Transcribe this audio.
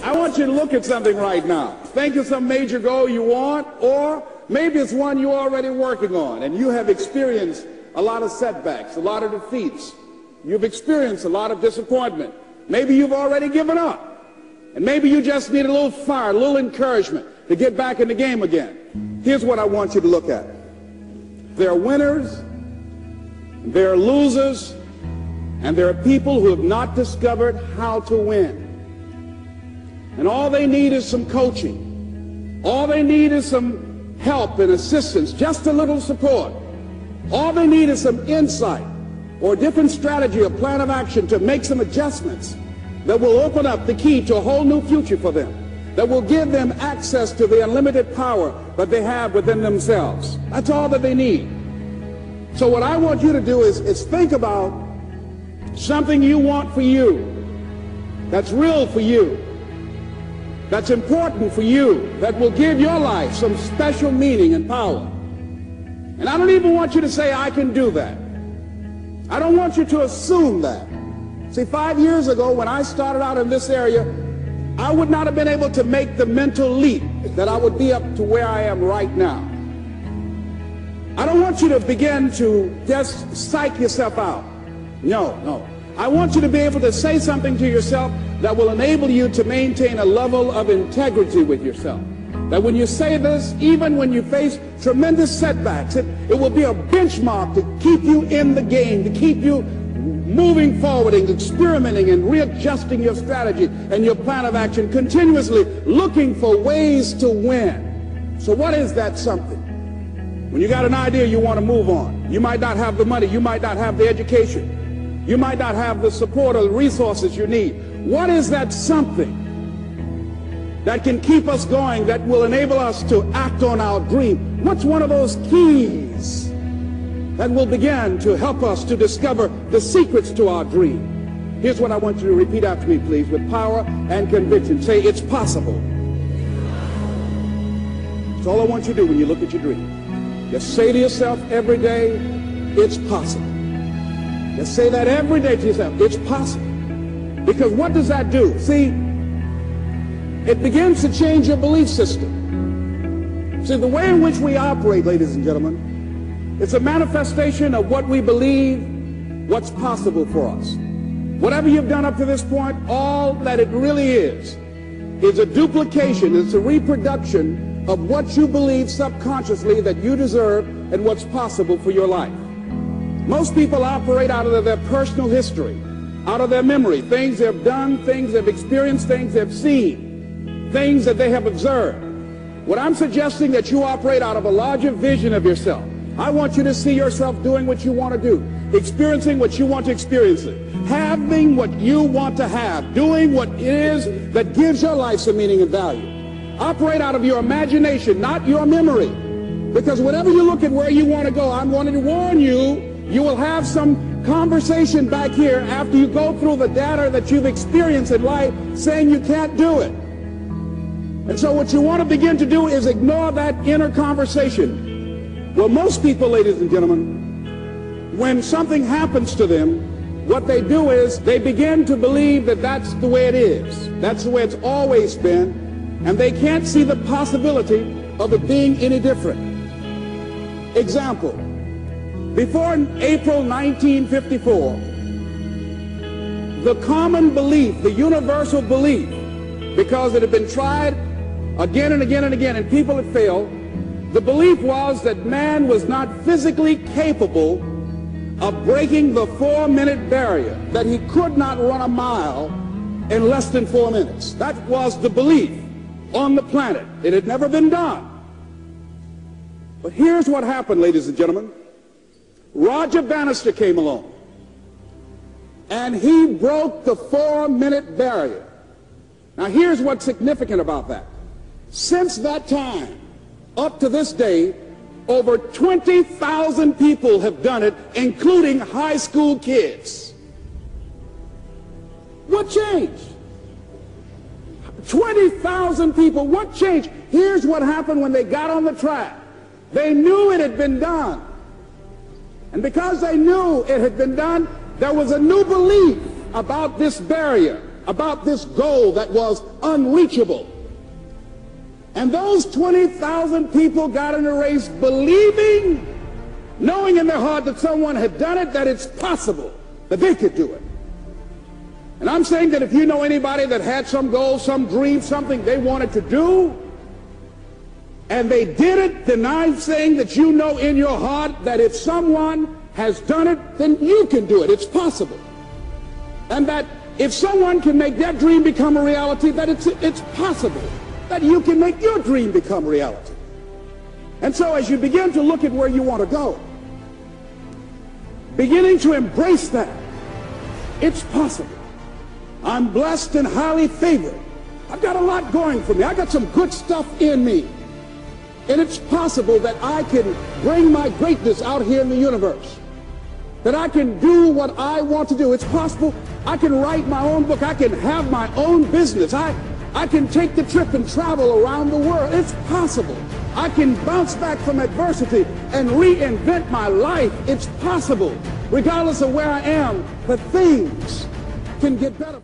I want you to look at something right now. Think of some major goal you want, or maybe it's one you're already working on, and you have experienced a lot of setbacks, a lot of defeats. You've experienced a lot of disappointment. Maybe you've already given up, and maybe you just need a little fire, a little encouragement to get back in the game again. Here's what I want you to look at. There are winners, there are losers, and there are people who have not discovered how to win. And all they need is some coaching. All they need is some help and assistance, just a little support. All they need is some insight or a different strategy or plan of action to make some adjustments that will open up the key to a whole new future for them, that will give them access to the unlimited power that they have within themselves. That's all that they need. So what I want you to do is think about something you want for you, that's real for you, that's important for you, that will give your life some special meaning and power. And I don't even want you to say, I can do that. I don't want you to assume that. See, 5 years ago, when I started out in this area, I would not have been able to make the mental leap that I would be up to where I am right now. I don't want you to begin to just psych yourself out. No. I want you to be able to say something to yourself that will enable you to maintain a level of integrity with yourself. That when you say this, even when you face tremendous setbacks, it will be a benchmark to keep you in the game, to keep you moving forward and experimenting and readjusting your strategy and your plan of action, continuously looking for ways to win. So what is that something? When you got an idea you want to move on, you might not have the money, you might not have the education, you might not have the support or the resources you need. What is that something that can keep us going, that will enable us to act on our dream? What's one of those keys that will begin to help us to discover the secrets to our dream? Here's what I want you to repeat after me, please, with power and conviction. Say, it's possible. That's all I want you to do when you look at your dream. Just say to yourself every day, it's possible. Just say that every day to yourself, it's possible. Because what does that do? See, it begins to change your belief system. See, the way in which we operate, ladies and gentlemen, it's a manifestation of what we believe, what's possible for us. Whatever you've done up to this point, all that it really is a duplication, it's a reproduction of what you believe subconsciously that you deserve and what's possible for your life. Most people operate out of their personal history, out of their memory, things they've done, things they've experienced, things they've seen, things that they have observed. What I'm suggesting that you operate out of a larger vision of yourself. I want you to see yourself doing what you want to do, experiencing what you want to experience, having what you want to have, doing what it is that gives your life some meaning and value. Operate out of your imagination, not your memory. Because whenever you look at where you want to go, I'm wanting to warn you, you will have some conversation back here after you go through the data that you've experienced in life saying you can't do it. And so what you want to begin to do is ignore that inner conversation. Well, most people, ladies and gentlemen, when something happens to them, what they do is they begin to believe that that's the way it is. That's the way it's always been. And they can't see the possibility of it being any different. Example, before April 1954, the common belief, the universal belief, because it had been tried again and again and again and people had failed, the belief was that man was not physically capable of breaking the 4-minute barrier, that he could not run a mile in less than 4 minutes. That was the belief on the planet. It had never been done. But here's what happened, ladies and gentlemen. Roger Bannister came along, and he broke the 4-minute barrier. Now here's what's significant about that. Since that time, up to this day, over 20,000 people have done it, including high school kids. What changed? 20,000 people. What changed? Here's what happened when they got on the track. They knew it had been done. And because they knew it had been done, there was a new belief about this barrier. about this goal that was unreachable. And those 20,000 people got in a race believing, knowing in their heart that someone had done it, that it's possible, that they could do it. And I'm saying that if you know anybody that had some goal, some dream, something they wanted to do, and they did it, then I'm saying that you know in your heart that if someone has done it, then you can do it. It's possible. And that if someone can make their dream become a reality, that it's possible that you can make your dream become reality. And so as you begin to look at where you want to go, beginning to embrace that, it's possible. I'm blessed and highly favored. I've got a lot going for me. I got some good stuff in me. And it's possible that I can bring my greatness out here in the universe. That I can do what I want to do. It's possible I can write my own book. I can have my own business. I can take the trip and travel around the world. It's possible. I can bounce back from adversity and reinvent my life. It's possible. Regardless of where I am, the things can get better.